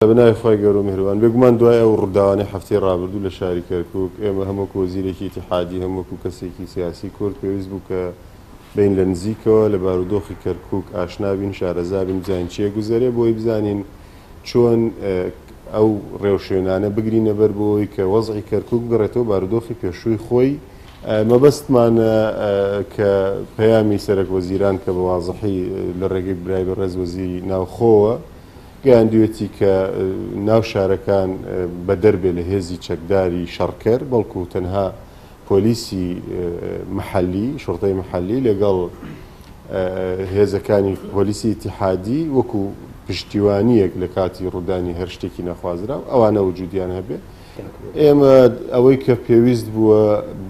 بنای خۆی گەورە و میهرەبان بێگومان دوای ئەو ڕووداوانەی هەفتەی ڕابردوو لە شاری کەرکووک ئێمە هەموو وەزیرێکی ئیتیحادی هەموو کەسێکی سیاسی کورد پێویست بوو کە بین لە نزیکەوە لە بارودۆخی کەرکووک ئاشنابین شارەزابین بزانین چیە گوزەرێ بۆی بزانین چۆن ئەو ڕێوشوێنانە بگرینە بەر بۆی کە وەزعی کەرکووک بگەڕێتەوە بارودۆخی پێشووی خۆی. مەبەستمانە کە پەیامی سەرۆک وەزیران کە بە واضحی لە ڕێگەی برای بەڕێز وەزیری ناوخۆوە گەیاندوێتی کە ناو شارەکان بە دەربێ لە هێزی چەکداری شەڕکەر بەڵکو تەنها پۆلیسی محەلی شوڕتەی محەلی لەگەڵ هێزەکانی پۆلیسی ئیتیحادی وەکو پشتیوانیەک لە کاتی ڕوودانی هەر شتێکی نەخوازرا ئەوانە وجودیان هەبێ. ئێمە ئەوەی کە پێویست بووە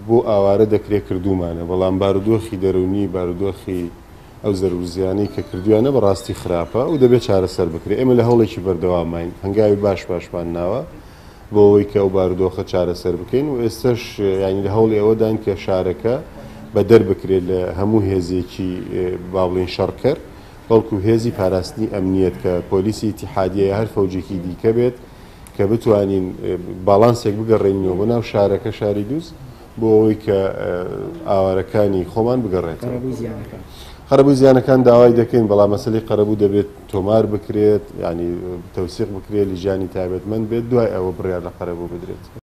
بۆ ئاوارە دەکرێت کردومانە، بەڵام بارودۆخی دەرونی بارودۆخی ئەو زەرورزیانەی کە کردویانە بەڕاستی خراپە و دەبێت چارەسەر بکرێت. ئێمە لە هەوڵێکی بەردەوامین هەنگاوی باشمان ناوە بۆ ئەوەی کە ئەو بارودۆخە چارەسەر بکەین و ئێستش ینی لە هەوڵی ئەوەدان کە شارەکە بە دەربکرێت لە هەموو هێزێکی با بڵێن شەڕکەر بەڵکو هێزی پاراستنی ئەمنیەت کە پۆلیسی ئیتیحادیە هەر فەوجێکی دیکە بێت کە بتوانین باڵانسێک بگەڕێنینەوە بۆ ناو شارەکە شاری دووس بۆ ئەوەی کە ئاوارەکانی خۆمان بگەڕێتەوە. قەرەبووی زیانەکان داوای دەکەین، بەڵام مەسەلەی قەرەبوو دەبێت تۆمار بکرێت، ینی تەوسیق بکرێت، لیژانی تایبەتمەند بێت، دوای ئەوە بڕیار لە قەرەبوو بدرێت.